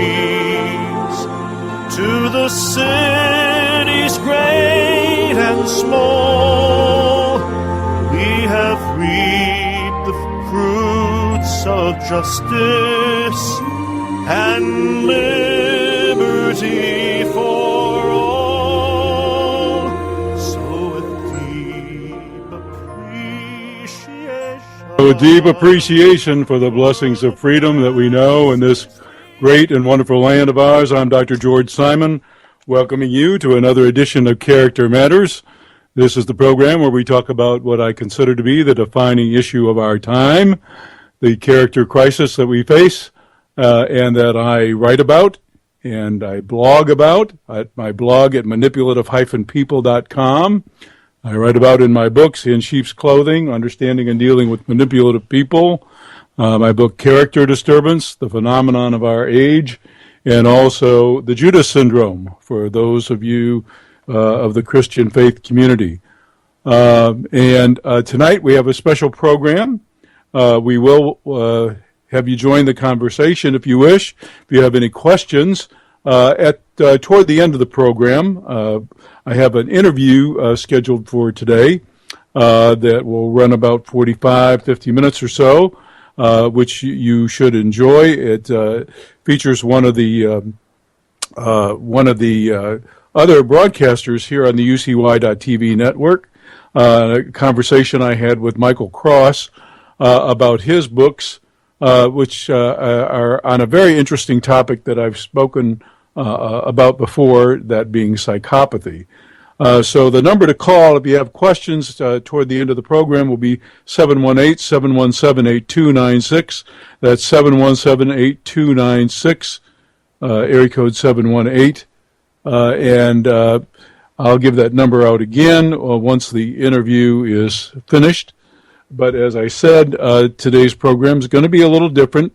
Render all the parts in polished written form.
trees, to the cities great and small. We have reaped the fruits of justice and liberty for all. So with deep appreciation for the blessings of freedom that we know in this great and wonderful land of ours, I'm Dr. George Simon, welcoming you to another edition of Character Matters. This is the program where we talk about what I consider to be the defining issue of our time, the character crisis that we face, and that I write about and I blog about at my blog at manipulative-people.com. I write about in my books, In Sheep's Clothing, Understanding and Dealing with Manipulative People, my book Character Disturbance, The Phenomenon of Our Age, and also The Judas Syndrome for those of you of the Christian faith community. And tonight we have a special program. We will have you join the conversation if you wish. If you have any questions, toward the end of the program, I have an interview scheduled for today that will run about 50 minutes or so, which you should enjoy. It features one of the other broadcasters here on the UCY.TV network, a conversation I had with Michael Cross about his books, which are on a very interesting topic that I've spoken about before, that being psychopathy. So the number to call if you have questions toward the end of the program will be 718-717-8296. That's 717-8296, area code 718. And I'll give that number out again once the interview is finished. But as I said, today's program is going to be a little different.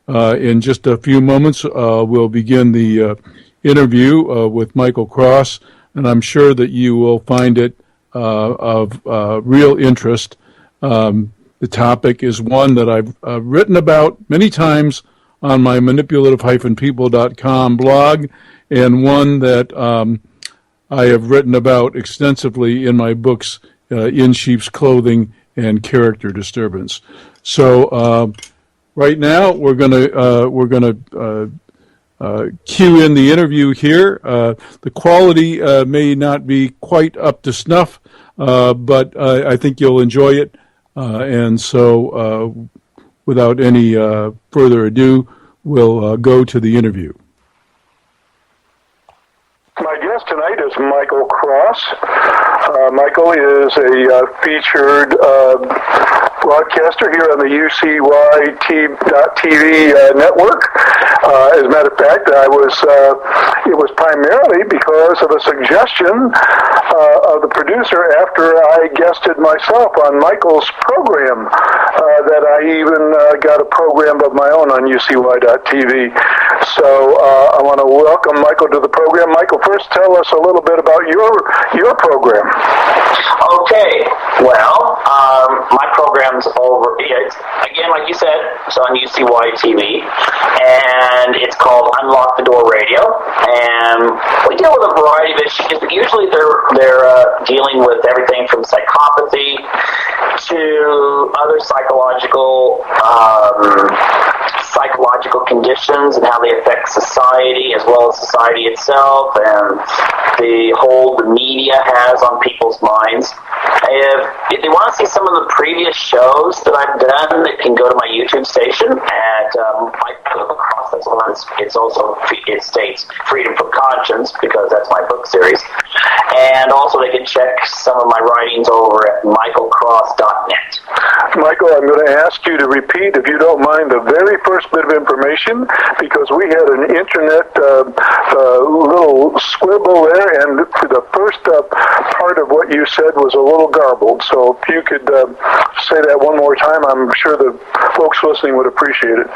In just a few moments, we'll begin the interview with Michael Cross, and I'm sure that you will find it of real interest. The topic is one that I've written about many times on my manipulative-people.com blog, and one that I have written about extensively in my books, In Sheep's Clothing and Character Disturbance. So right now we're gonna cue in the interview here. The quality may not be quite up to snuff, but I think you'll enjoy it. And so, without any further ado, we'll go to the interview. My guest tonight is Michael Cross. Michael is a featured broadcaster here on the UCY.TV network. As a matter of fact, it was primarily because of a suggestion of the producer after I guested myself on Michael's program that I even got a program of my own on UCY.TV. So I want to welcome Michael to the program. Michael, first tell us a little bit about your program. Okay, well, my program's over. It's, again, like you said, it's on UCY TV, and it's called Unlock the Door Radio, and we deal with a variety of issues, but usually they're dealing with everything from psychopathy to other psychological conditions and how they affect society as well as society itself, and the hold the media has on people's minds. If they want to see some of the previous shows that I've done, they can go to my YouTube station at Michael Cross. That's one. It states Freedom from Conscience because that's my book series, and also they can check some of my writings over at michaelcross.net. Michael, I'm going to ask you to repeat, if you don't mind, the very first bit of information, because we had an internet little squibble there, and the first part of what you said was a little garbled. So if you could say that one more time, I'm sure the folks listening would appreciate it.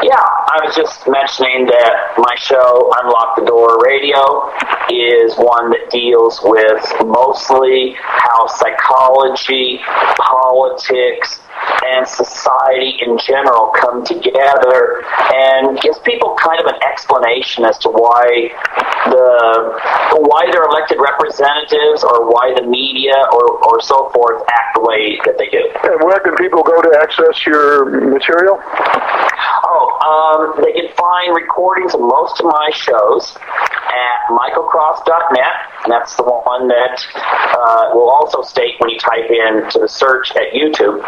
Yeah, I was just mentioning that my show, Unlock the Door Radio, is one that deals with mostly how psychology, politics, and society in general come together and gives people kind of an explanation as to why they're elected representatives, or why the media or so forth act the way that they do. And where can people go to access your material? They can find recordings of most of my shows at michaelcross.net, and that's the one that will also state when you type in to the search at YouTube,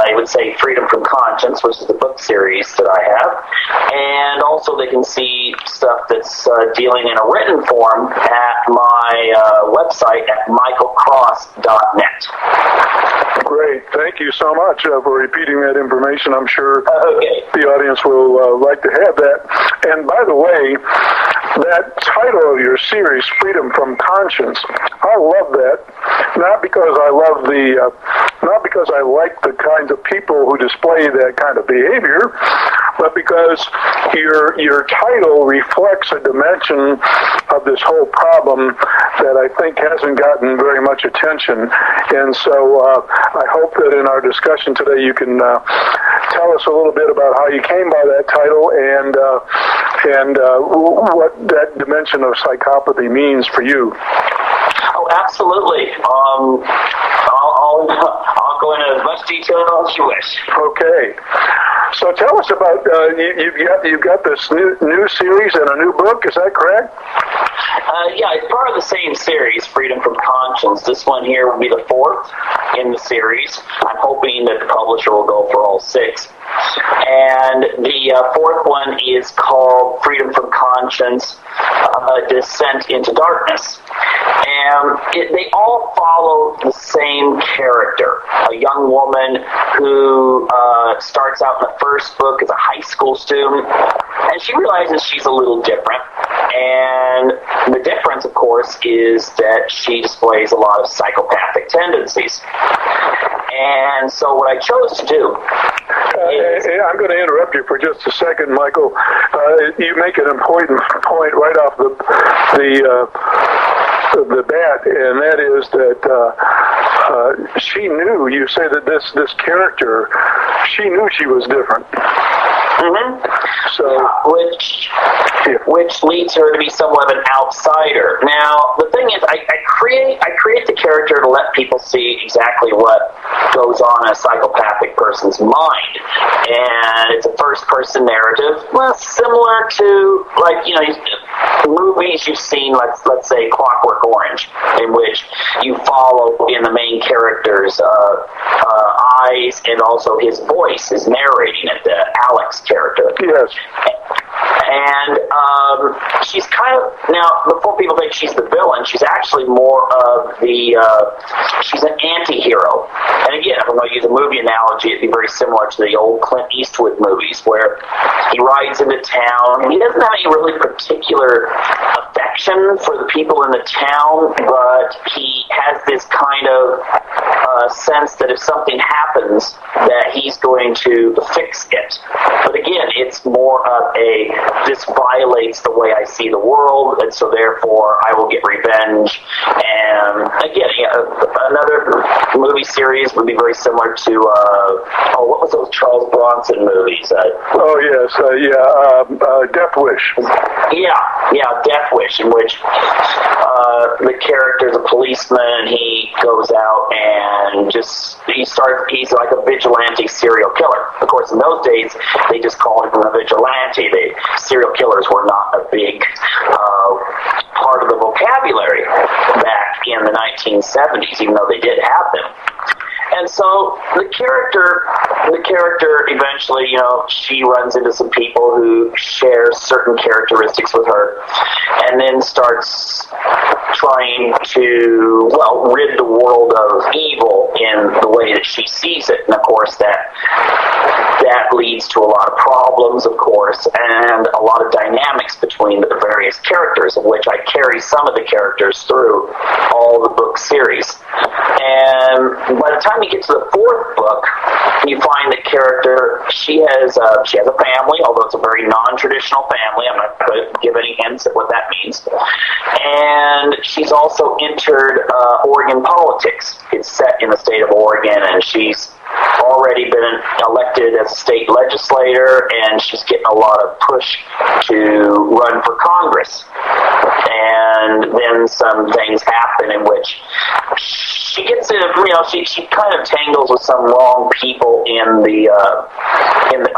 it would say Freedom from Conscience, which is the book series that I have. And also they can see stuff that's dealing in a written form at my website at michaelcross.net. Great. Thank you so much for repeating that information. I'm sure the audience will like to have that. And by the way, that title of your series, Freedom from Conscience, I love that. Not because I love not because I like the kinds of people who display that kind of behavior, but because your title reflects a dimension of this whole problem that I think hasn't gotten very much attention. And so I hope that in our discussion today you can tell us a little bit about how you came by that title and what that dimension of psychopathy means for you. Oh, absolutely. I'll go into as much detail as you wish. Okay. So tell us about you've got this new series and a new book. Is that correct? Yeah, it's part of the same series, Freedom from Conscience. This one here will be the fourth in the series. I'm hoping that the publisher will go for all 6. And the fourth one is called Freedom from Conscience, Descent into Darkness. And they all follow the same character, a young woman who starts out in the first book as a high school student, and she realizes she's a little different. And the difference, of course, is that she displays a lot of psychopathic tendencies. And so what I chose to do I'm going to interrupt you for just a second, Michael. You make an important point right off the bat, and that is that she knew. You say that this character, she knew she was different. Mm-hmm. So, which leads her to be somewhat of an outsider. Now, the thing is, I create the character to let people see exactly what goes on in a psychopathic person's mind, and it's a first-person narrative, well, similar to movies you've seen, let's say Clockwork Orange, in which you follow in the main character's eyes and also his voice is narrating it, the Alex character. Yes. And she's kind of, now, before people think she's the villain, she's actually more of she's an anti-hero. And again, if I'm going to use a movie analogy, it'd be very similar to the old Clint Eastwood movies, where he rides into town. He doesn't have any really particular affection for the people in the town, but he has this kind of sense that if something happens, that he's going to fix it. But again, it's more of this violates the way I see the world, and so therefore I will get revenge. And again, another movie series would be very similar to, what was those Charles Bronson movies? Death Wish. Yeah, Death Wish, in which the character's a policeman, and he goes out and he's like a vigilante serial killer. Of course, in those days, they just called him a vigilante. The serial killers were not a big part of the vocabulary back in the 1970s, even though they did have them. And so the character eventually, she runs into some people who share certain characteristics with her, and then starts trying to, rid the world of evil in the way that she sees it. And of course that leads to a lot of problems, of course, and a lot of dynamics between the various characters, of which I carry some of the characters through all the book series. And by the time you get to the fourth book, you find the character, she has a family, although it's a very non-traditional family. I'm not going to give any hints at what that means. And she's also entered Oregon politics. It's set in the state of Oregon, and she's already been elected as a state legislator, and she's getting a lot of push to run for Congress. And then some things happen in which she gets she kind of tangles with some wrong people in the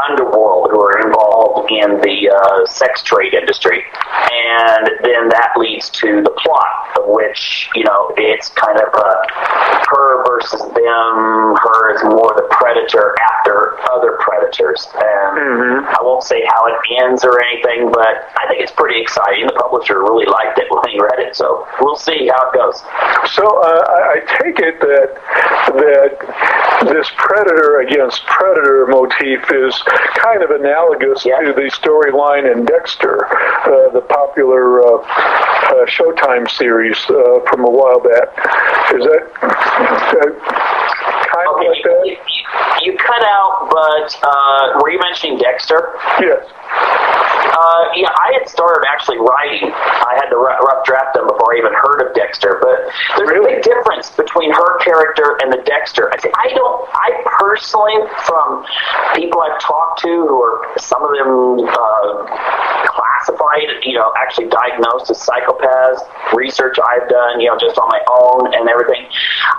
underworld who are involved in the sex trade industry, and then that leads to the plot, of which it's kind of her versus them. Her is more the predator after other predators, and I won't say how it ends or anything, but I think it's pretty exciting. The publisher really liked it when he read it, so we'll see how it goes. So I take it that this predator against predator motif is kind of analogous to the storyline in Dexter, the popular Showtime series from a while back. Is that kind of like that? You cut out, but were you mentioning Dexter? Yes. Yeah, I had started actually writing. I had the rough draft done before I even heard of Dexter, but there's a big difference between her character and the Dexter. I personally, from people I've talked to who are, some of them classified, actually diagnosed as psychopaths, research I've done, just on my own and everything,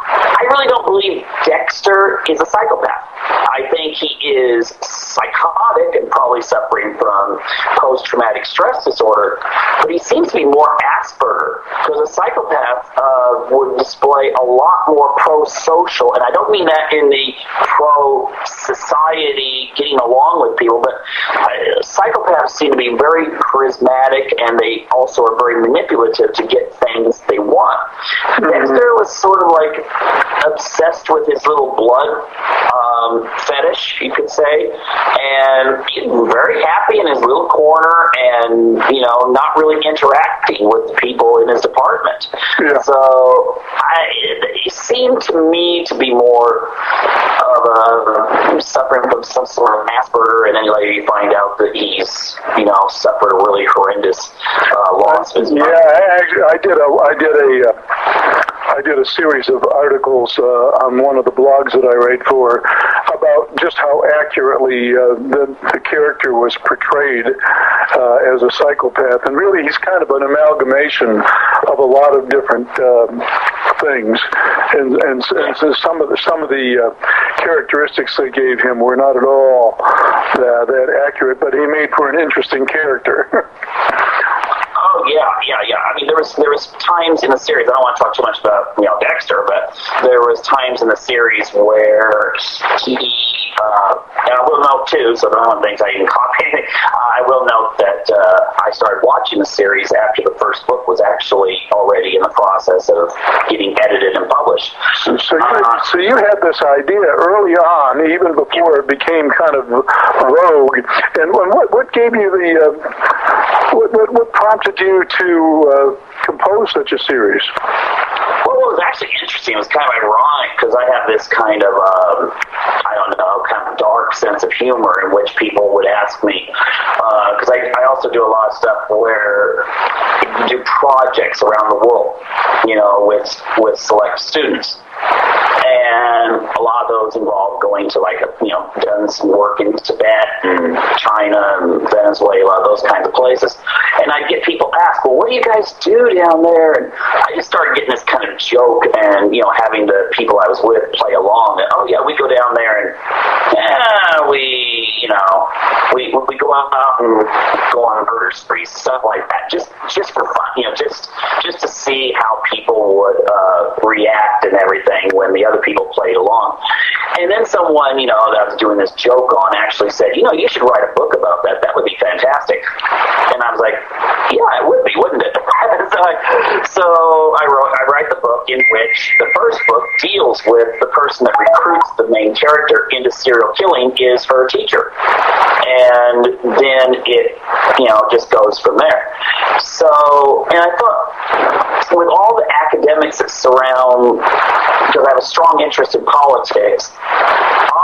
I really don't believe Dexter is a psychopath. I think he is psychotic and probably suffering from post-traumatic stress disorder, but he seems to be more Asperger, because a psychopath would display a lot more pro-social, and I don't mean that in the pro-society, getting along with people, but psychopaths seem to be very charismatic, and they also are very manipulative to get things they want. Dexter was sort of like obsessed with his little blood fetish, you could say, and he's very happy in his little corner and, not really interacting with the people in his department. Yeah. So he seemed to me to be more of suffering from some sort of Asperger, and then later you find out that he's, suffered a really horrendous loss of his mind. Yeah, actually, I did a series of articles on one of the blogs that I write for about just how accurately the character was portrayed as a psychopath, and really he's kind of an amalgamation of a lot of different things, and so some of the characteristics they gave him were not at all that accurate, but he made for an interesting character. Oh yeah. I mean, there was times in the series. I don't want to talk too much about Dexter, but there was times in the series where he. And I will note too, so no one thinks I didn't copy it. I will note that I started watching the series after the first book was actually already in the process of getting edited and published. So you had this idea early on, even before it became kind of rogue. And what gave you what prompted you to compose such a series? Well, what was actually interesting, it was kind of ironic, because I have this kind of, kind of dark sense of humor in which people would ask me, because I also do a lot of stuff where I do projects around the world, with select students. And a lot of those involve going to done some work in Tibet and China and Venezuela, those kinds of places. And I'd get people ask, well, what do you guys do down there? And I just started getting this kind of joke and, having the people I was with play along. And, oh, yeah, we go down there and, we go out and go on murder sprees, stuff like that, just for fun, just to see how people would react and everything when the other people played along. And then someone, that I was doing this joke on actually said, you should write a book about that. That would be fantastic. And I was like, yeah, it would be, wouldn't it? So I write the book in which the first book deals with the person that recruits the main character into serial killing is her teacher. And then it, just goes from there. So, and I thought, with all the academics that surround, because I have a strong interest in politics,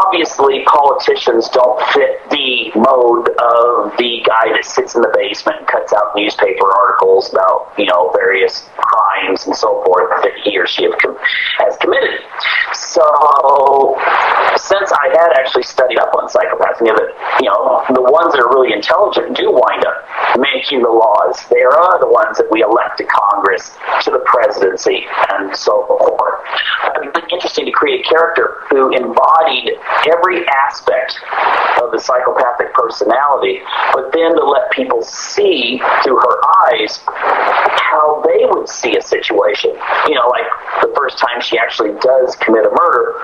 obviously politicians don't fit the mode of the guy that sits in the basement and cuts out newspaper articles rules about, various crimes and so forth that he or she has committed. So, since I had actually studied up on psychopaths, the ones that are really intelligent do wind up making the laws. They are the ones that we elect to Congress, to the presidency, and so forth. It'd be interesting to create a character who embodied every aspect of the psychopathic personality, but then to let people see through her eyes how they would see a situation. Like the first time she actually does commit a murder,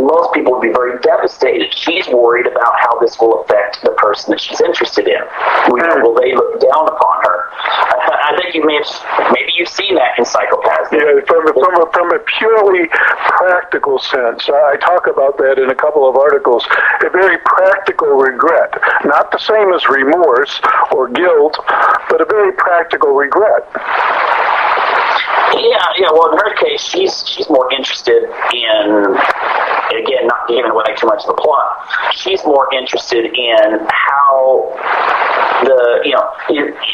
most people would be very devastated. She's worried about how this will affect the person that she's interested in. Will they look down upon her? I think maybe you've seen that in Psychopaths. Yeah, from a purely practical sense. I talk about that in a couple of articles. A very practical regret. Not the same as remorse or guilt, but a very practical regret. Yeah. Well, in her case, she's more interested in, again, not giving away too much of the plot. She's more interested in how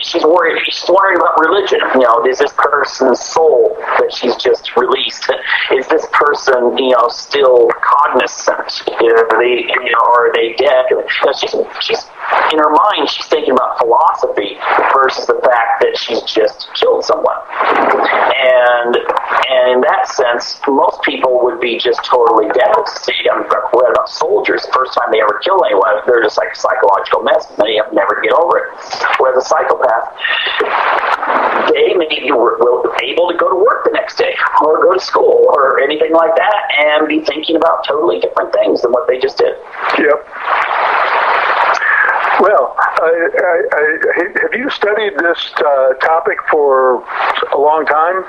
she's worried. She's wondering about religion. Is this person's soul that she's just released? Is this person, still cognizant? Are they dead? She's in her mind. She's thinking about philosophy versus the fact that she's just killed someone. And in that sense, most people would be just totally devastated. What about soldiers? The first time they ever kill anyone, they're just like a psychological mess. Many of them never get over it. Whereas a psychopath, they maybe were able to go to work the next day or go to school or anything like that and be thinking about totally different things than what they just did. Yep. Well, have you studied this topic for a long time?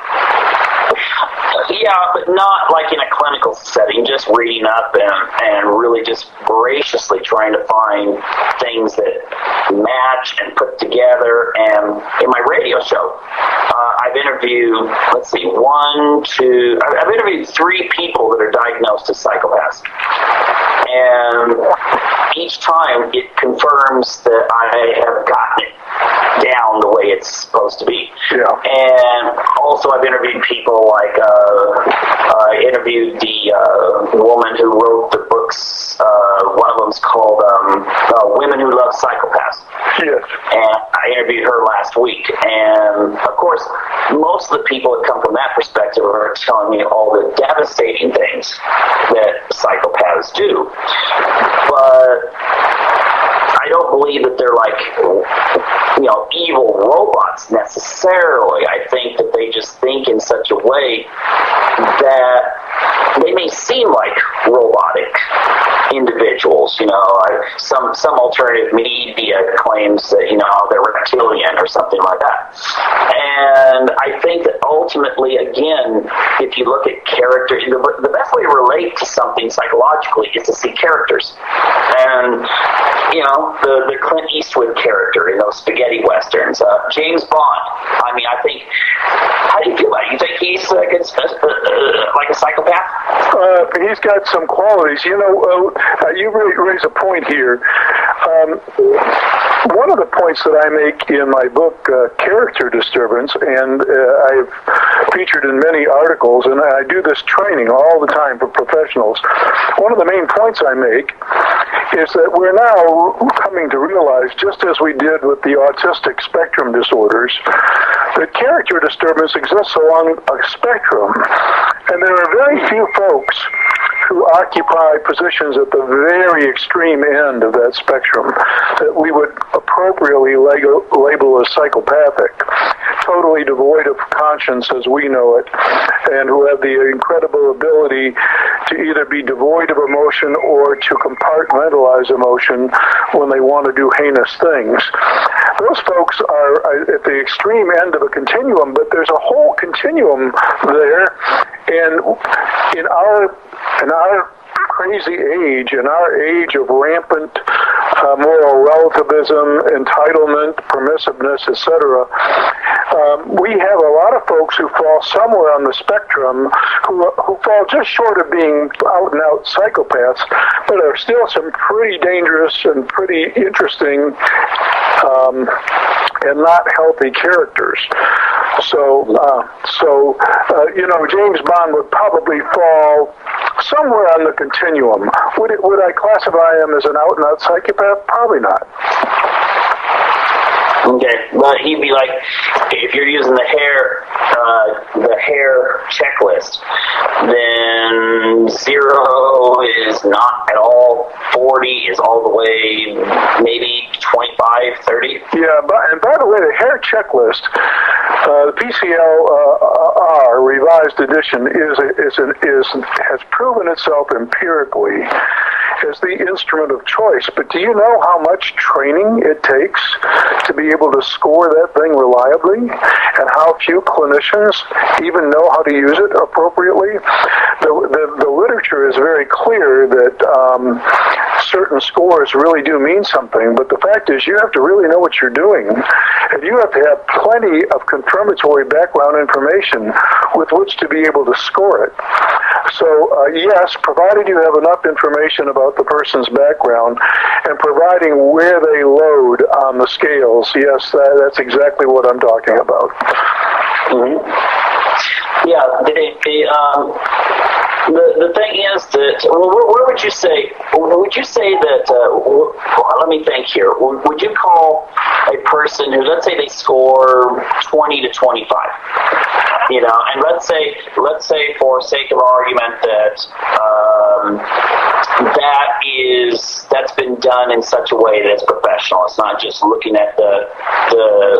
Yeah, but not like in a clinical setting, just reading up and really just voraciously trying to find things that match and put together. And in my radio show, I've interviewed, I've interviewed 3 people that are diagnosed as psychopaths. And each time it confirms that I have gotten it down the way it's supposed to be. Yeah. And also I've interviewed people like, I interviewed the woman who wrote the books, one of them's called Women Who Love Psychopaths. Yes. And I interviewed her last week. And, of course, most of the people that come from that perspective are telling me all the devastating things that psychopaths do. But I don't believe that they're like, evil robots necessarily. I think that they just think in such a way that they may seem like robotic individuals. Some alternative media claims that, they're reptilian or something like that. And I think that ultimately, again, if you look at character, the best way to relate to something psychologically is to see characters. And, the Clint Eastwood character in those spaghetti westerns, James Bond. I mean, I think, how do you feel about it? You think he's like a psychopath? He's got some qualities. You raise a point here. One of the points that I make in my book, Character Disturbance, and I've featured in many articles, and I do this training all the time for professionals. One of the main points I make is that we're now coming to realize, just as we did with the autistic spectrum disorders, that character disturbance exists along a spectrum, and there are very few folks who occupy positions at the very extreme end of that spectrum that we would appropriately label as psychopathic, totally devoid of conscience as we know it, and who have the incredible ability to either be devoid of emotion or to compartmentalize emotion when they want to do heinous things. Those folks are at the extreme end of a continuum, but there's a whole continuum there, and in our crazy age, in our age of rampant moral relativism, entitlement, permissiveness, etc., we have a lot of folks who fall somewhere on the spectrum who fall just short of being out-and-out psychopaths, but are still some pretty dangerous and pretty interesting and not healthy characters. So, James Bond would probably fall somewhere on the continuum. Would I classify him as an out-and-out psychopath? Probably not. Okay, but he'd be like, if you're using the hair checklist, then 0 is not at all, 40 is all the way, maybe 25, 30. Yeah, and by the way, the hair checklist, the PCLR revised edition has proven itself empirically as the instrument of choice. But do you know how much training it takes to be able to score that thing reliably, and how few clinicians even know how to use it appropriately? The literature is very clear that certain scores really do mean something, but the fact is you have to really know what you're doing, and you have to have plenty of confirmatory background information with which to be able to score it. So, yes, provided you have enough information about the person's background and providing where they load on the scales, yes, that's exactly what I'm talking about. Mm-hmm. Yeah, the thing is that, where would you say that, let me think here, would you call a person who, let's say they score 20 to 25, and let's say for sake of argument that that's been done in such a way that it's professional. It's not just looking at the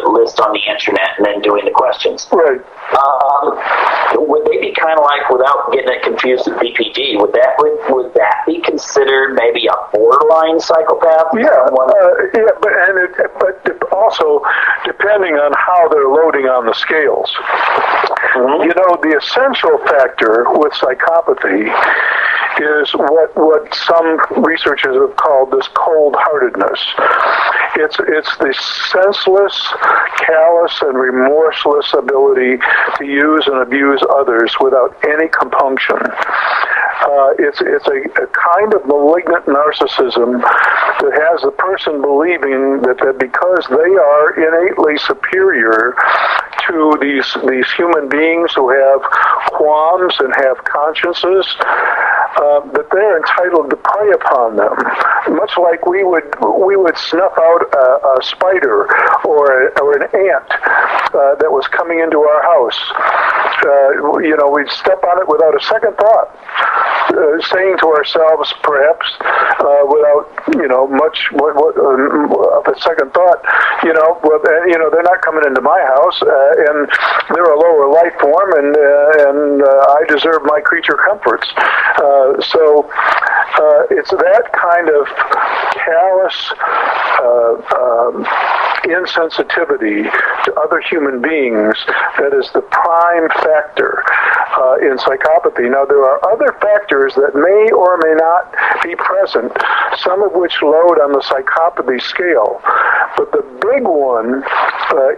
list on the internet and then doing the questions. Right. Would they be kind of like, without getting it confused with BPD, would that be considered maybe a borderline psychopath? Yeah, but also depending on how they're loading on the scales. Mm-hmm. The essential factor with psychopathy is what some researchers have called this cold-heartedness. It's the senseless, callous, and remorseless ability to use and abuse others without any compunction. It's a kind of malignant narcissism that has the person believing that because they are innately superior to these human beings who have qualms and have consciences, that they're entitled to prey upon them, much like we would snuff out a spider or an ant that was coming into our house. We'd step on it without a second thought, saying to ourselves, perhaps without much of a second thought, they're not coming into my house, and they're a lower life form, and I deserve my creature comforts. So it's that kind of callous insensitivity to other human beings that is the prime factor in psychopathy. Now, there are other factors that may or may not be present, some of which load on the psychopathy scale, but the big one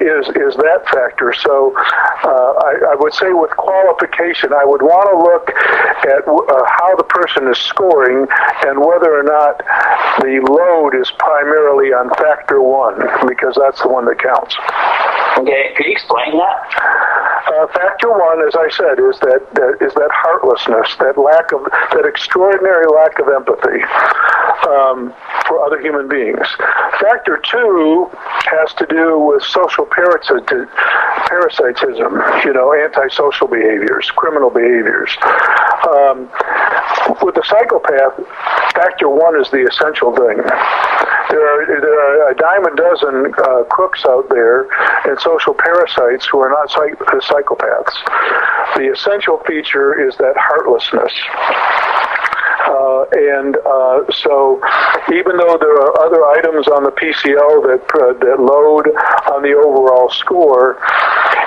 is that factor. So I would say with qualification, I would want to look at how the person is scoring and whether or not the load is primarily on factor 1, because that's the one that counts. Okay, could you explain that? Factor 1, as I said, is that heartlessness, that extraordinary lack of empathy for other human beings. Factor 2 has to do with social parasitism, antisocial behaviors, criminal behaviors. With the psychopath, factor 1 is the essential thing. There are a dime a dozen crooks out there and social parasites who are not psychopaths. The essential feature is that heartlessness. So even though there are other items on the PCL that load on the overall score,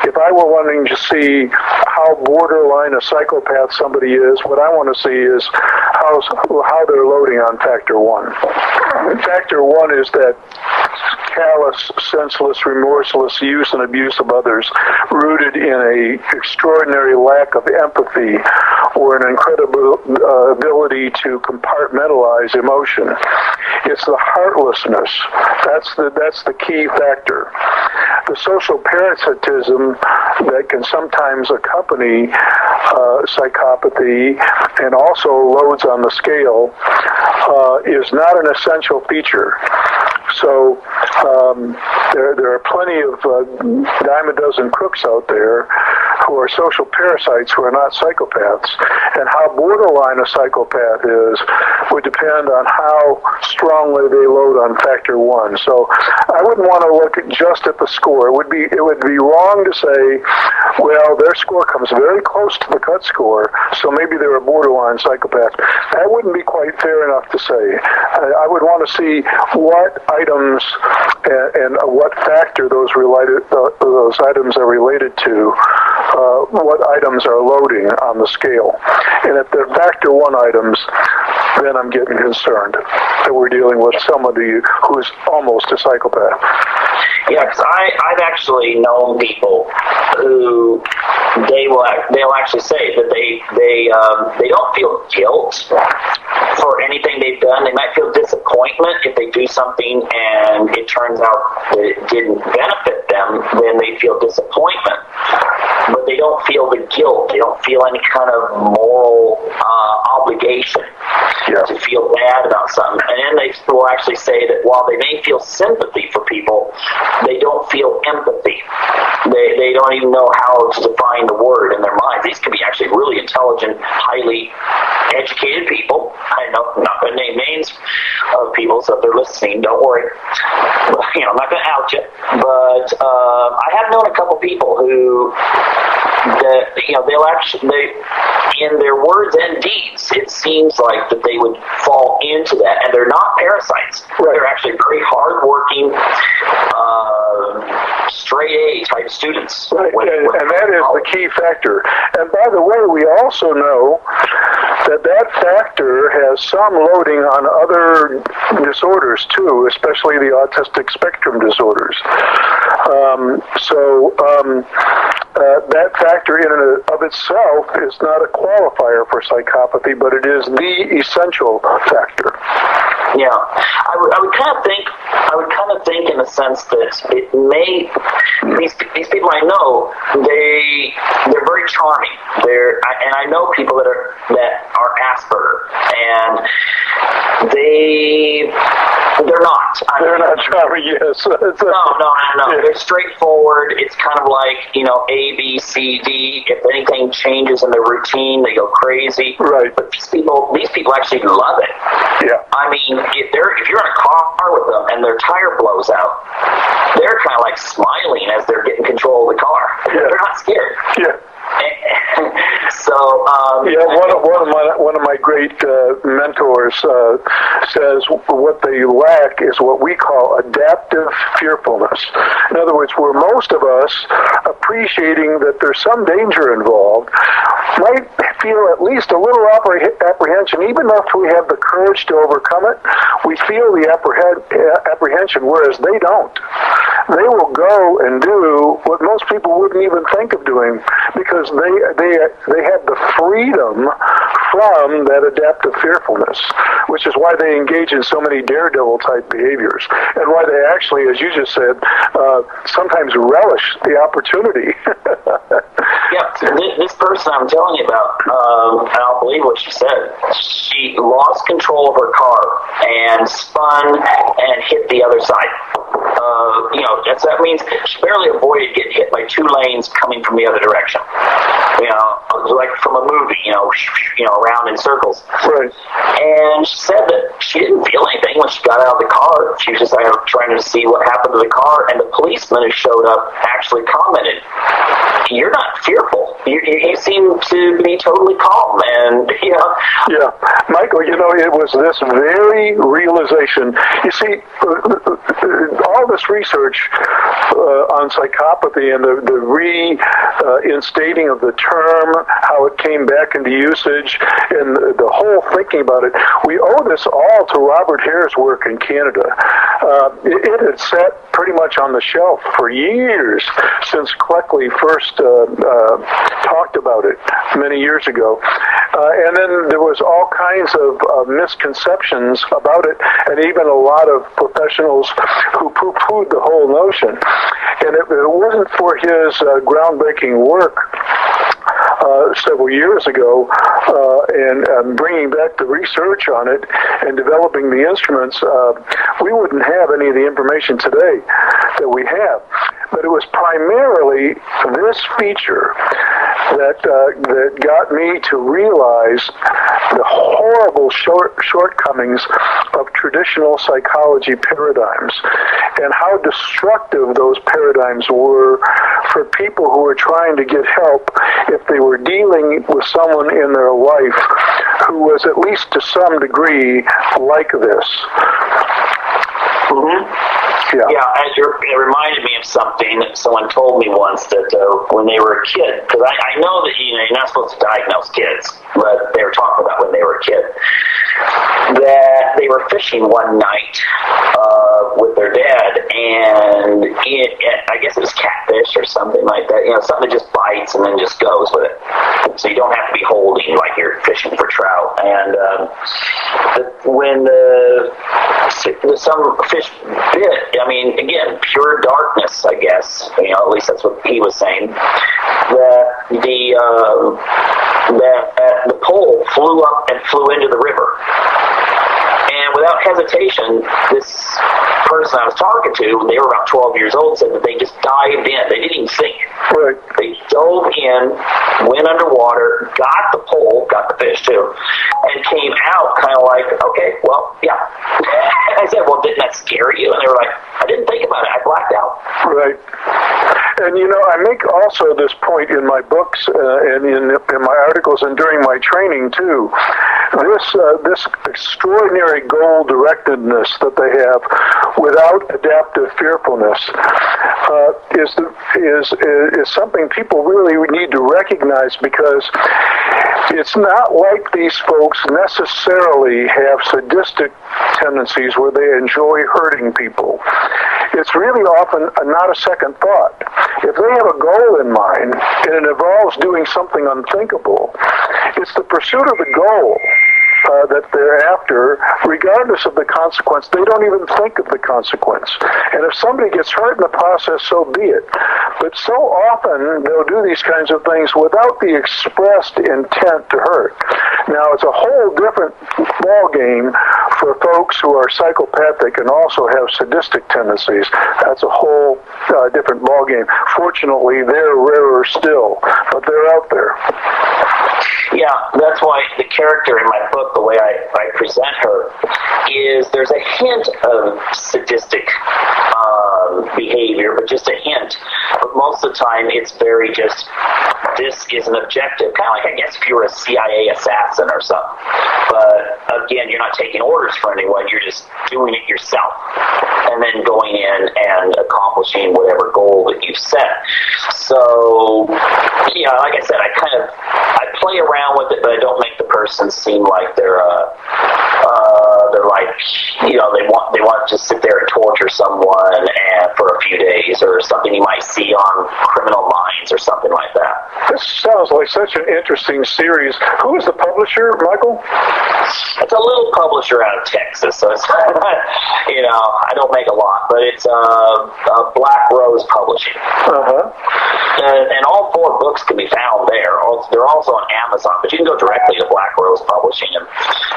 if I were wanting to see how borderline a psychopath somebody is, what I want to see is how they're loading on factor 1. Factor 1 is that callous, senseless, remorseless use and abuse of others, rooted in a extraordinary lack of empathy or an incredible ability to compartmentalize emotion. It's the heartlessness. That's the key factor. The social parasitism that can sometimes accompany psychopathy and also loads on the scale is not an essential feature. So there are plenty of dime a dozen crooks out there who are social parasites who are not psychopaths. And how borderline a psychopath is would depend on how strongly they load on factor one. So I wouldn't want to look just at the score. It would be wrong to say, well, their score comes very close to the cut score, so maybe they're a borderline psychopath. That wouldn't be quite fair enough to say. I would want to see what items and what factor those items are related to, what items are loading on the scale. And if they're factor one items, then I'm getting concerned that we're dealing with somebody who's almost a psychopath. Yeah, because I've actually known people who they'll actually say that they don't feel guilt for anything they've done. They might feel disappointment if they do something and it turns out that it didn't benefit them. Then they feel disappointment, but they don't feel the guilt. They don't feel any kind of moral obligation to feel bad about something. And then they will actually say that while they may feel sympathy for people, they don't feel empathy. They don't even know how to define the word in their minds. These can be actually really intelligent, highly educated people. I know I'm not going to name names of people, so if they're listening, don't worry. I'm not going to out you. But I have known a couple people who, they'll actually, in their words and deeds, it seems like that they would fall into that, and they're not parasites. Right. They're actually very hardworking, straight A type students. Right, and that is the key factor. And by the way, we also know that factor has some loading on other disorders too, especially the autistic spectrum disorders. That factor in and of itself is not a qualifier for psychopathy, but it is the essential factor. Yeah, I would kind of think in the sense that it may these people I know, they're very charming. And I know people that are Asperger, and they're not. They're not charming. Yes. No. Yeah. They're straightforward. It's kind of like A, B, C, D. If anything changes in their routine, they go crazy. Right. But these people actually love it. Yeah. I mean, if you're in a car with them and their tire blows out, they're kind of like smiling as they're getting control of the car. Yeah. They're not scared. Yeah. So one of my great mentors says what they lack is what we call adaptive fearfulness. In other words, where most of us, appreciating that there's some danger involved, might feel at least a little apprehension, even if we have the courage to overcome it. We feel the apprehension, whereas they don't. They will go and do what most people wouldn't even think of doing, because they have the freedom from that adaptive fearfulness, which is why they engage in so many daredevil type behaviors, and why they actually, as you just said, sometimes relish the opportunity. Yeah, this person I'm telling you about, and I'll believe what she said. She lost control of her car and spun and hit the other side. That means she barely avoided getting hit by two lanes coming from the other direction. Like from a movie, around in circles. Right. And she said that she didn't feel anything when she got out of the car. She was just trying to see what happened to the car, and the policeman who showed up actually actually commented, "You're not fearful. You seem to be totally calm." And yeah, Michael, it was this very realization. You see, all this research on psychopathy and the reinstating of the term, how it came back into usage, and the whole thinking about it, we owe this all to Robert Hare's work in Canada. It had sat pretty much on the shelf for years since Cleckley first talked about it many years ago. And then there was all kinds of misconceptions about it, and even a lot of professionals who poo-pooed the whole notion. And if it wasn't for his groundbreaking work several years ago, and bringing back the research on it and developing the instruments, we wouldn't have any of the information today that we have. But it was primarily this feature that got me to realize the horrible shortcomings of traditional psychology paradigms and how destructive those paradigms were for people who were trying to get help if they were dealing with someone in their life who was at least to some degree like this. Mm-hmm. It reminded me of something that someone told me once, that when they were a kid, because I know that you're not supposed to diagnose kids, but they were talking about when they were a kid, that they were fishing one night with their dad, and I guess it was catfish or something like that, something that just bites and then just goes with it. So you don't have to be holding like you're fishing for trout. And when some fish bit, again, pure darkness, I guess, at least that's what he was saying, that the pole flew up and flew into the river. And without hesitation, this person I was talking to, they were about 12 years old, said that they just dived in. They didn't even think. Right. They dove in, went underwater, got the pole, got the fish too, and came out kind of like, okay, well, yeah. I said, well, didn't that scare you? And they were like, I didn't think about it. I blacked out. Right. And, I make also this point in my books and in my articles and during my training, too. This extraordinary goal-directedness that they have without adaptive fearfulness is something people really need to recognize, because it's not like these folks necessarily have sadistic tendencies where they enjoy hurting people. It's really often not a second thought. If they have a goal in mind and it involves doing something unthinkable, it's the pursuit of the goal that they're after, regardless of the consequence. They don't even think of the consequence. And if somebody gets hurt in the process, so be it. But so often they'll do these kinds of things without the expressed intent to hurt. Now, it's a whole different ballgame for folks who are psychopathic and also have sadistic tendencies. That's a whole different ballgame. Fortunately, they're rarer still, but they're out there. Yeah, that's why the character in my book, the way I present her, is there's a hint of sadistic behavior, but just a hint. But most of the time, it's very just, this is an objective. Kind of like, I guess, if you were a CIA assassin or something. But again, you're not taking orders from anyone. You're just doing it yourself. And then going in and accomplishing whatever goal that you've set. So, like I said, I play around with it, but I don't make the person seem like they're like, they want to sit there and torture someone and for a few days, or something you might see on Criminal Minds or something like that. This sounds like such an interesting series. Who is the publisher, Michael? It's a little publisher out of Texas, so it's, I don't make a lot, but it's Black Rose Publishing. Uh-huh. And all 4 books can be found there. They're also on Amazon, but you can go directly to Black Rose Publishing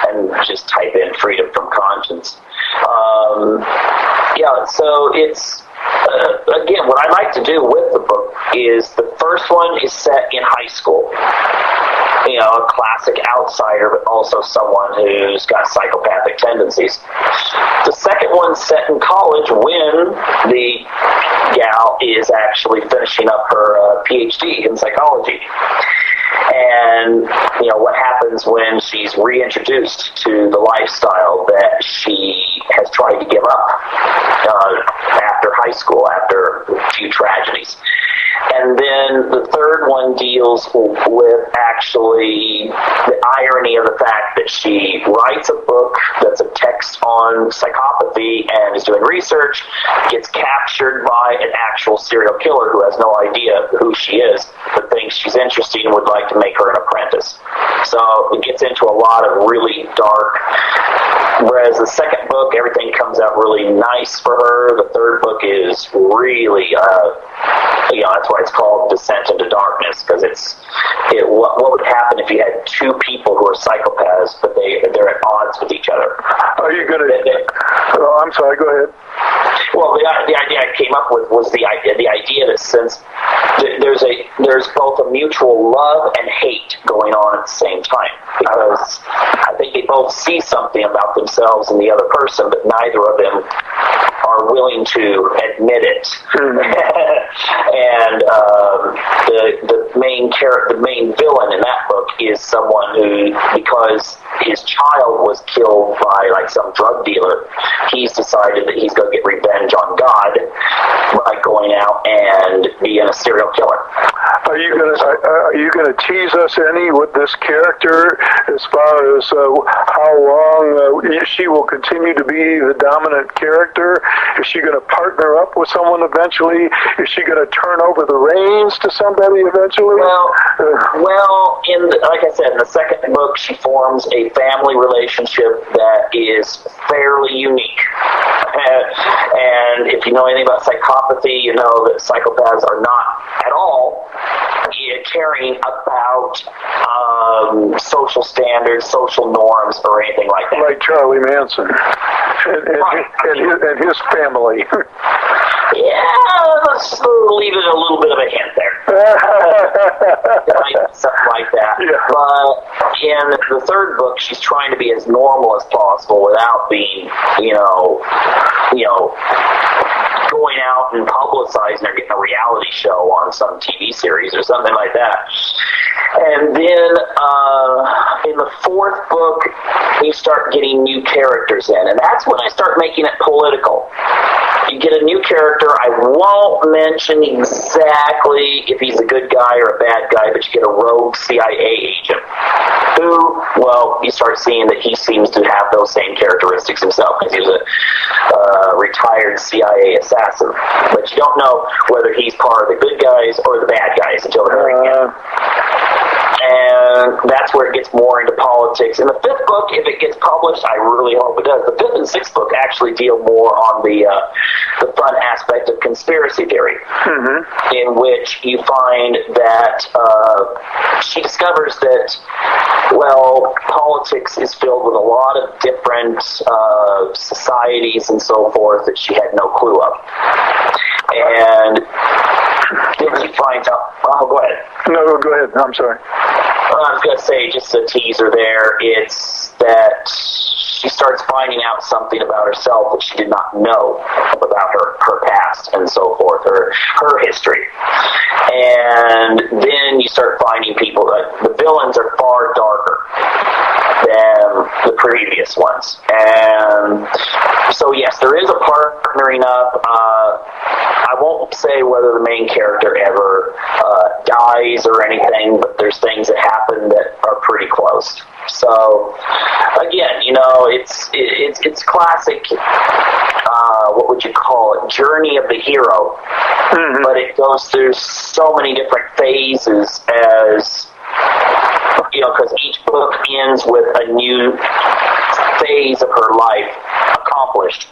and just type in Freedom from Conscience. So it's, again, what I like to do with the book is the first one is set in high school. a classic outsider, but also someone who's got psychopathic tendencies. The second one's set in college when the gal is actually finishing up her PhD in psychology. And, what happens when she's reintroduced to the lifestyle that she has tried to give up after high school, after a few tragedies. And then the third one deals with actually the irony of the fact that she writes a book that's a text on psychopathy and is doing research, gets captured by an actual serial killer who has no idea who she is, but thinks she's interesting and would like to make her an apprentice. So it gets into a lot of really dark, whereas the second book, everything comes out really nice for her. The third book is really, that's why it's called Descent into Darkness, because what would happen if you had two people who are psychopaths, but they're at odds with each other? Are you going to... I'm sorry, go ahead. Well, the idea I came up with was the idea that since there's both a mutual love and hate going on at the same time, because I think they both see something about themselves in the other person, but neither of them are willing to admit it. And the main villain in that book is someone who, because his child was killed by some drug dealer, he's decided that he's going to get revenge on God by going out and being a serial killer. Are you going to tease us any with this character as far as how long she will continue to be the dominant character? Is she going to partner up with someone eventually? Is she going to turn over the reins to somebody eventually? Well, like I said, in the second book, she forms a family relationship that is fairly unique. And if you know anything about psychopathy, you know that psychopaths are not at all caring about social standards, social norms, or anything like that. Like Charlie Manson and his family. Yeah, let's leave it a little bit of a hint there. Something like that. Yeah. But in the third book, she's trying to be as normal as possible without being, going out and publicizing or getting a reality show on some TV series or something like that. And then in the fourth book, you start getting new characters in, and that's when I start making it political. You get a new character. I won't mention exactly if he's a good guy or a bad guy, but you get a rogue CIA agent who, you start seeing that he seems to have those same characteristics himself, because he was a retired CIA assassin. But you don't know whether he's part of the good guys or the bad guys until the very end. And that's where it gets more into politics. In the fifth book, if it gets published, I really hope it does. The fifth and sixth book actually deal more on the fun aspect of conspiracy theory, in which you find that she discovers that, politics is filled with a lot of different societies and so forth that she had no clue of. And then she finds out... Oh, go ahead. No, go ahead. I'm sorry. I was going to say, just a teaser there, it's that she starts finding out something about herself that she did not know about her past and so forth, her history. And then you start finding people that the villains are far darker than the previous ones. And so, yes, there is a partnering up. I won't say whether the main character ever dies or anything, but there's things that happen that are pretty close. So, again, it's classic, what would you call it, journey of the hero. But it goes through so many different phases as, because each book ends with a new phase of her life accomplished,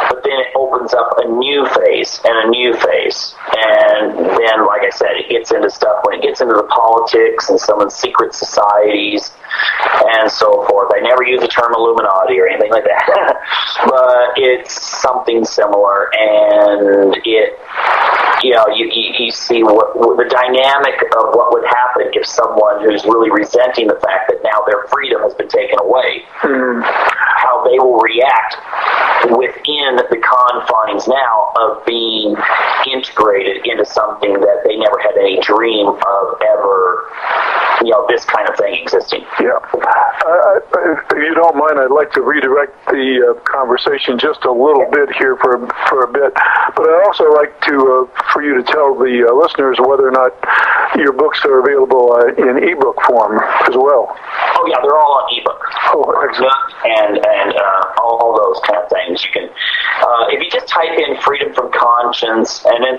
but then it opens up a new phase and a new phase, and then, like I said, it gets into stuff when it gets into the politics and some of the secret societies and so forth. I never use the term Illuminati or anything like that, but it's something similar, and you see what the dynamic of what would happen if someone who's really resenting the fact that now their freedom has been taken away, how they will react within the confines now of being integrated into something that they never had any dream of ever, this kind of thing existing. Yeah. If you don't mind, I'd like to redirect the conversation just a little bit here for a bit, but I'd also like to for you to tell the listeners whether or not your books are available in ebook form as well. Oh yeah, they're all on ebook. Oh, excellent. And all those kind of things. You can, if you just type in "freedom from conscience" and then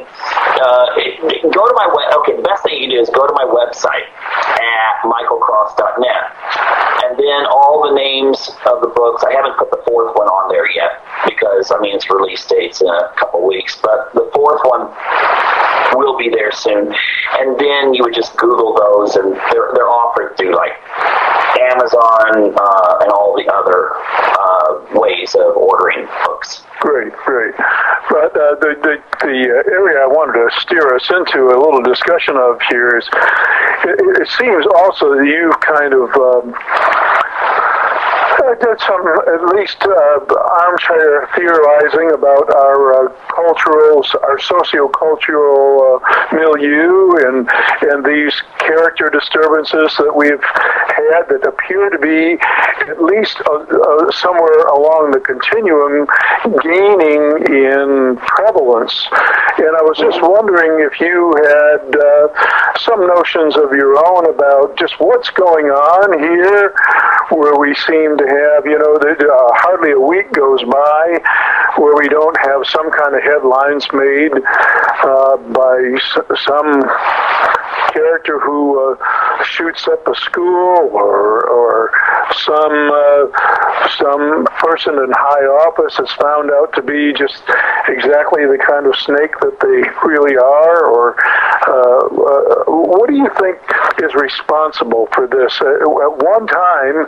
go to my web. Okay, the best thing you can do is go to my website at michaelcross.net, and then all the names of the books. I haven't put the fourth one on there yet because its release date's in a couple weeks, but the fourth one will be there soon. And then you would just Google those, and they're offered through like Amazon and all the other ways of ordering books. Great. But the area I wanted to steer us into a little discussion of here is, it seems also that you've kind of did some, at least, armchair theorizing about our socio-cultural milieu and these character disturbances that we've had that appear to be at least somewhere along the continuum gaining in prevalence. And I was just wondering if you had some notions of your own about just what's going on here, where we seem to have, hardly a week goes by where we don't have some kind of headlines made by some character who shoots up a school or some person in high office is found out to be just exactly the kind of snake that they really are. Or what do you think is responsible for this? At one time,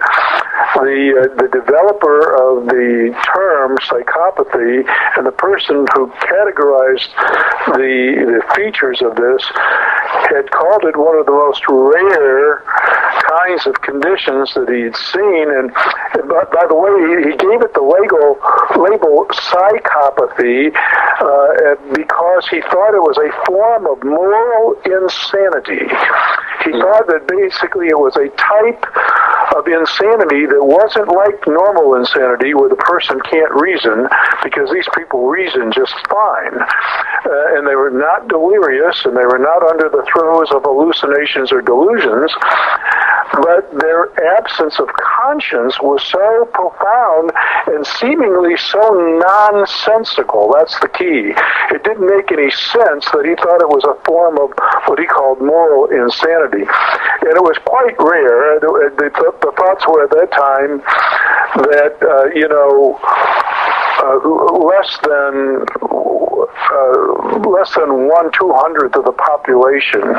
the developer of the term psychopathy and the person who categorized the features of this had called it one of the most rare kinds of conditions that he'd seen. And by the way, he gave it the label psychopathy because he thought it was a form of moral insanity. He thought that basically it was a type of insanity that wasn't like normal insanity where the person can't reason, because these people reason just fine. And they were not delirious, and they were not under the throes of hallucinations or delusions, but their absence of conscience was so profound and seemingly so nonsensical. That's the key. It didn't make any sense that he thought it was a form of what he called moral insanity. And it was quite rare. The thoughts were at that time that, less than 1/200th of the population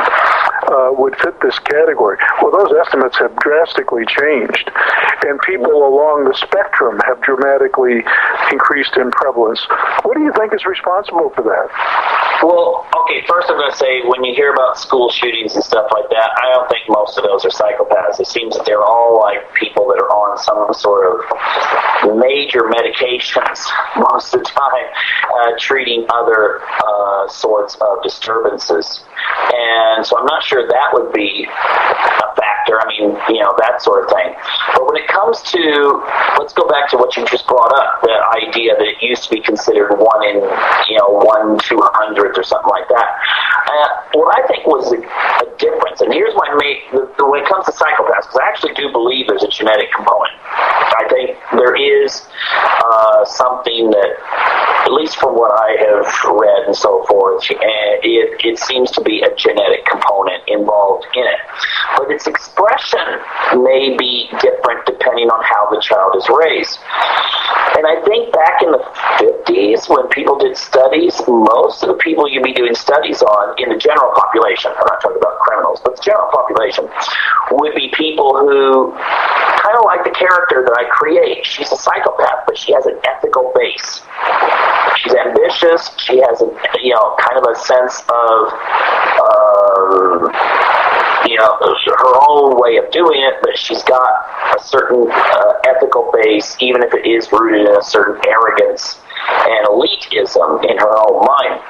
would fit this category. Well, those estimates have drastically changed, and people along the spectrum have dramatically increased in prevalence. What do you think is responsible for that? Well, okay, first I'm going to say, when you hear about school shootings and stuff like that, I don't think most of those are psychopaths. It seems that they're all like people that are on some sort of major medications most of the time, treating other sorts of disturbances. And so I'm not sure that would be a factor. I mean, that sort of thing. But when it comes to, let's go back to what you just brought up, the idea that it used to be considered 1/200th or something like that. What I think was a difference, and here's my when it comes to psychopaths, because I actually do believe there's a genetic component. I think there is something that, at least from what I have read and so forth, it seems to be a genetic component involved in it. But its expression may be different depending on how the child is raised. And I think back in the 50s, when people did studies, most of the people you'd be doing studies on in the general population, I'm not talking about criminals, but the general population, would be people who kind of like the character that I create. She's a psychopath, but she has an ethical base. She's ambitious. She has kind of a sense of her own way of doing it, but she's got a certain ethical base, even if it is rooted in a certain arrogance and elitism in her own mind.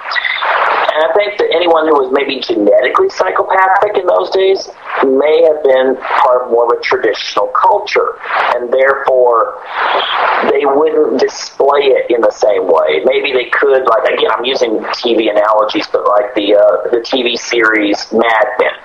And I think that anyone who was maybe genetically psychopathic in those days may have been part of more of a traditional culture, and therefore they wouldn't display it in the same way. Maybe they could, like, again, I'm using TV analogies, but like the TV series Mad Men.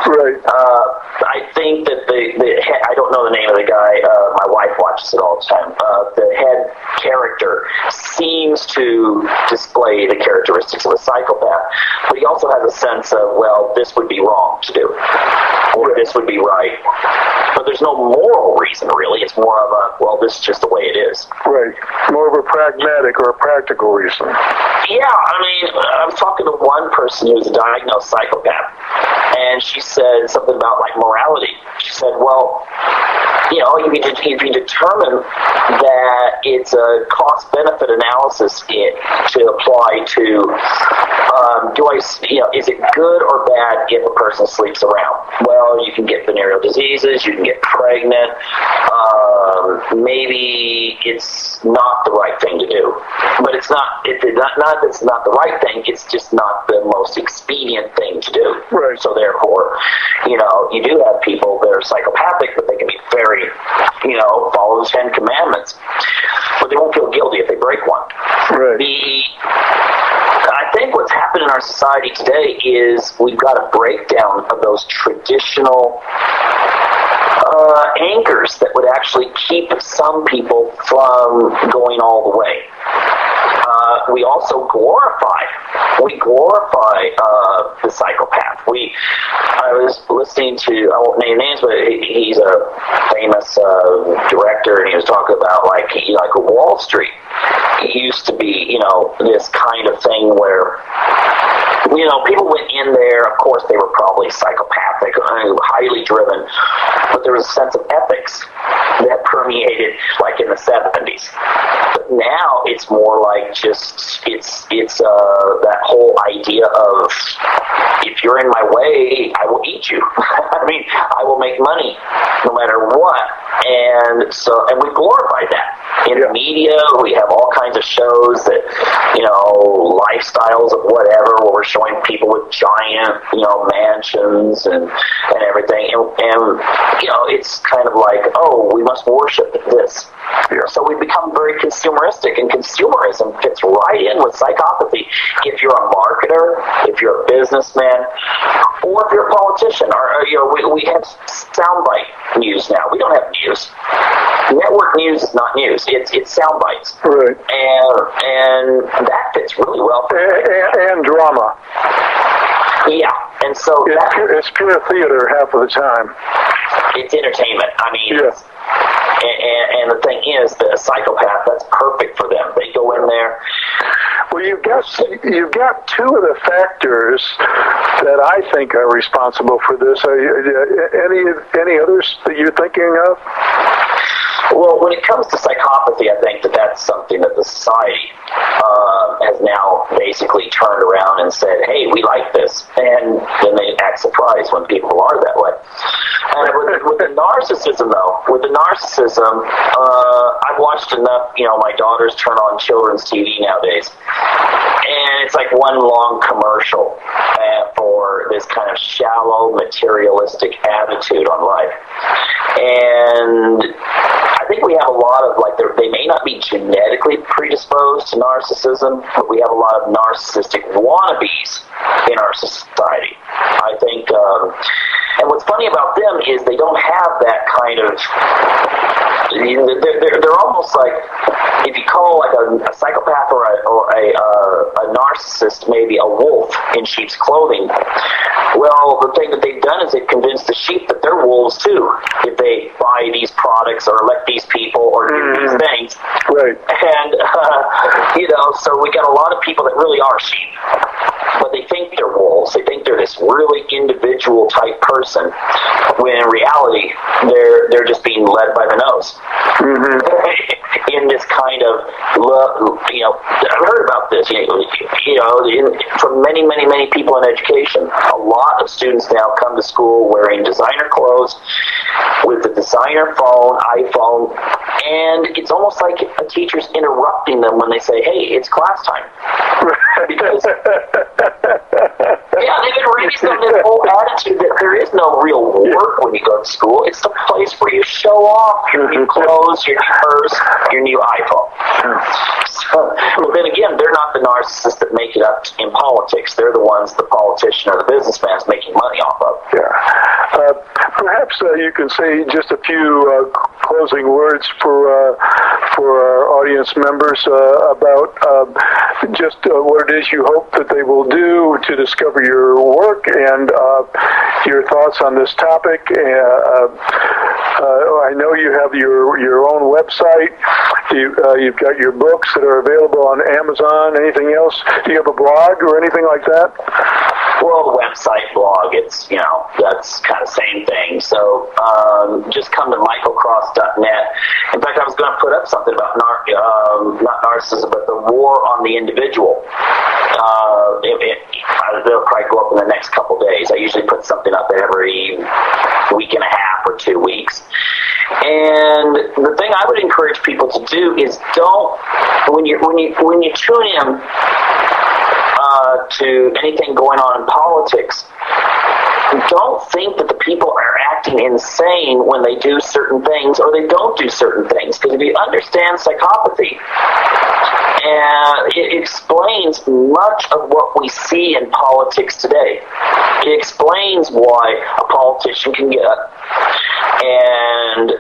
Right. I think that I don't know the name of the guy. My wife watches it all the time. The head character seems to display the characteristics of a psychopath, but he also has a sense of, well, this would be wrong to do, or this would be right. But there's no moral reason, really. It's more of a, well, this is just the way it is. Right. More of a pragmatic or a practical reason. Yeah, I mean, I was talking to one person who's a diagnosed psychopath, and she said something about, like, morality. She said, well, if you determine that it's a cost-benefit analysis to apply to, is it good or bad if a person sleeps around? Well, you can get venereal diseases, you can get pregnant, maybe it's not the right thing to do. But it's not that it's not the right thing, it's just not the most expedient thing to do. Right. So therefore, you do have people that are psychopathic, but they can be very, follow the 10 Commandments. But they won't feel guilty if they break one. Right. I think what's happened in our society today is we've got a breakdown of those traditional anchors that would actually keep some people from going all the way. We also glorify the psychopath. I was listening to, I won't name names, but he's a famous director, and he was talking about like Wall Street. It used to be, this kind of thing where, people went in there, of course they were probably psychopathic, highly driven, but there was a sense of ethics that permeated like in the 70s. But now it's more like just, it's that whole idea of, if you're in my way, I will eat you. I mean, I will make money no matter what. And we glorify that. In the media, we have all kinds of shows that, lifestyles of whatever, where we're showing people with giant, mansions and everything. And it's kind of like, oh, we must worship this. Yeah. So we become very consumeristic, and consumerism fits right in with psychopathy. If you're a marketer, if you're a businessman, or if you're a politician, or we have soundbite news now. We don't have news. Network news is not news. It's sound bites. Right. And that fits really well. And drama. Yeah. And so it's pure theater half of the time. It's entertainment. I mean, yes. And the thing is that a psychopath, that's perfect for them. They go in there. Well, you've got two of the factors that I think are responsible for this. Any others that you're thinking of? Well, when it comes to psychopathy, I think that's something that the society has now basically turned around and said, hey, we like this. And then they act surprised when people are that way. And with the narcissism, though, I've watched enough, my daughters turn on children's TV nowadays. And it's like one long commercial for this kind of shallow, materialistic attitude on life. And I think we have a lot of, they may not be genetically predisposed to narcissism, but we have a lot of narcissistic wannabes in our society. I think, and what's funny about them is they don't have that kind of, they're almost like, if you call like a psychopath or a narcissist maybe a wolf in sheep's clothing, well, the thing that they've done is they've convinced the sheep that they're wolves too, if they buy these products or elect these people or do these things. Right. And, so we got a lot of people that really are sheep, but they think they're wolves. They think they're this this really individual type person, when in reality they're just being led by the nose. In this kind of, I've heard about this, from many people in education. A lot of students now come to school wearing designer clothes with a designer iPhone, and it's almost like a teacher's interrupting them when they say, hey, it's class time. Because, they've been raised on this whole attitude that there is no real work when you go to school. It's the place where you show off your new clothes, your new purse, your new iPhone. But then again, they're not the narcissists that make it up in politics. They're the ones the politician or the businessman is making money off of. Perhaps you can say just a few closing words for our audience members about just what it is you hope that they will do to discover your work and your thoughts on this topic. I know you have your own website. You've got your books that are available on Amazon. Anything else? Do you have a blog or anything like that? Well, website, blog, it's, that's kind of same thing. So just come to michaelcross.net. In fact, I was going to put up something about not narcissism, but the war on the individual. It'll probably go up in the next couple days. I usually put something up every week and a half or 2 weeks. And the thing I would encourage people to do is when you tune in to anything going on in politics, don't think that the people are acting insane when they do certain things or they don't do certain things. Because if you understand psychopathy, and it explains much of what we see in politics today. It explains why a politician can get up and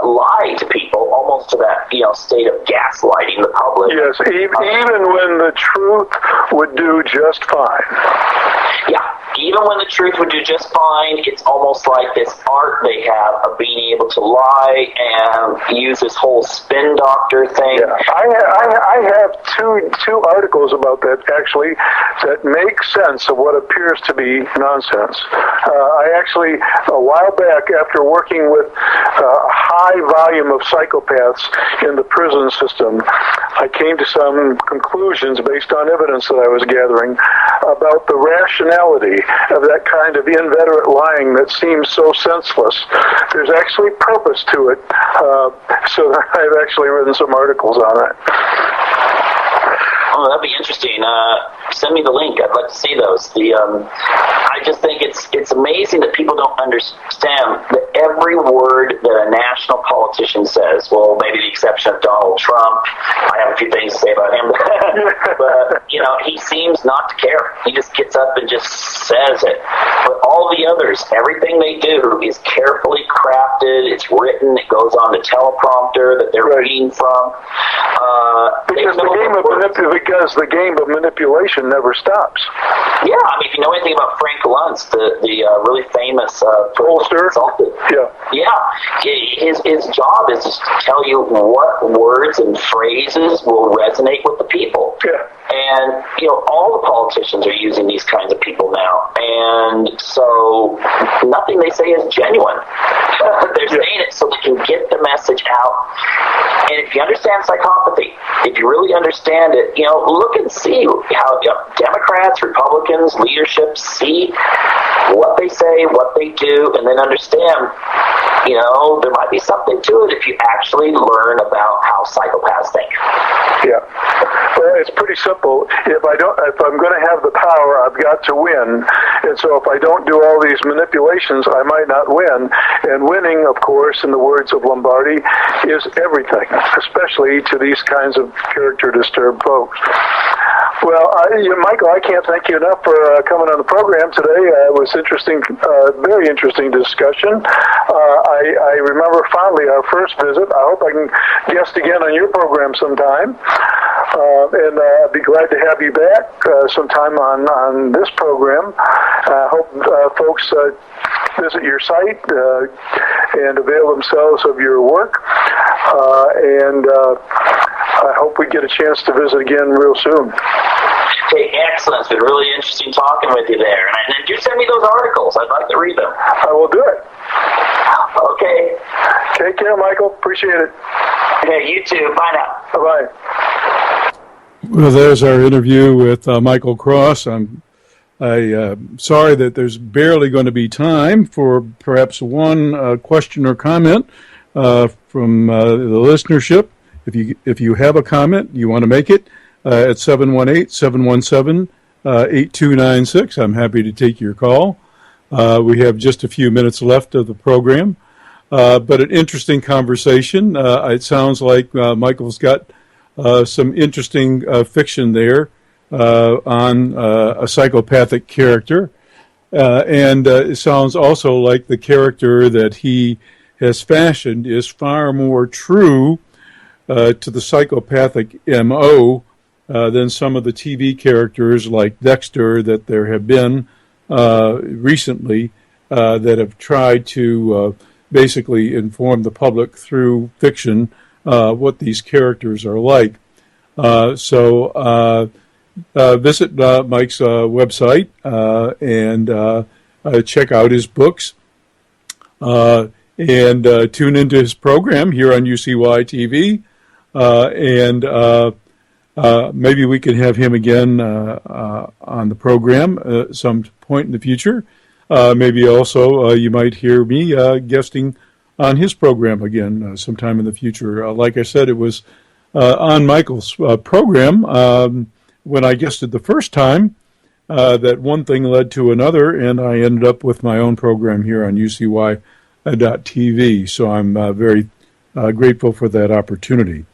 lie to people, almost to that state of gaslighting the public. Yes, even when the truth would do just fine. Yeah, even when the truth would do just fine, it's almost like this art they have of being able to lie and use this whole spin doctor thing. Yeah. I have two articles about that, actually, that make sense of what appears to be nonsense. I actually, a while back, after working with a high volume of psychopaths in the prison system, I came to some conclusions based on evidence that I was gathering about the rationality of that kind of inveterate lying that seems so senseless. There's actually purpose to it, so I've actually written some articles on it. Oh, that'd be interesting. Send me the link. I'd like to see those. I just think it's amazing that people don't understand that every word that a national politician says, well, maybe the exception of Donald Trump. I have a few things to say about him. But, he seems not to care. He just gets up and just says it. But all the others, everything they do is carefully crafted. It's written. It goes on the teleprompter that they're reading from. Because the game of manipulation never stops. Yeah, I mean, if you know anything about Frank Luntz, the really famous pollster, consultant, his job is to tell you what words and phrases will resonate with the people. Yeah. And, all the politicians are using these kinds of people now. And so nothing they say is genuine. They're saying it so they can get the message out. And if you understand psychopathy, if you really understand it, look and see how Democrats, Republicans, leadership see what they say, what they do, and then understand, there might be something to it if you actually learn about how psychopaths think. Yeah. Well, it's pretty simple. If I'm going to have the power, I've got to win. And so if I don't do all these manipulations, I might not win. And winning, of course, in the words of Lombardi, is everything, especially to these kinds of character-disturbed folks. Well, Michael, I can't thank you enough for coming on the program today. It was interesting, very interesting discussion. I remember fondly our first visit. I hope I can guest again on your program sometime. And I'd be glad to have you back sometime on this program. I hope folks visit your site and avail themselves of your work. And I hope we get a chance to visit again real soon. Okay, excellent. It's been really interesting talking with you there. And Could you send me those articles? I'd like to read them. I will do it. Okay. Take care, Michael. Appreciate it. Hey, you too. Bye now. Bye-bye. Well, there's our interview with Michael Cross. I'm sorry that there's barely going to be time for perhaps one question or comment from the listenership. If you have a comment, you want to make it at 718-717-8296. I'm happy to take your call. We have just a few minutes left of the program, but an interesting conversation. It sounds like Michael's got some interesting fiction there on a psychopathic character, and it sounds also like the character that he has fashioned is far more true to the psychopathic MO than some of the TV characters like Dexter that there have been recently that have tried to basically inform the public through fiction what these characters are like. So visit Mike's website and check out his books and tune into his program here on UCY TV. Maybe we can have him again on the program some point in the future. Maybe also you might hear me guesting on his program again sometime in the future. Like I said, it was on Michael's program when I guested the first time that one thing led to another, and I ended up with my own program here on UCY.TV. So I'm very grateful for that opportunity.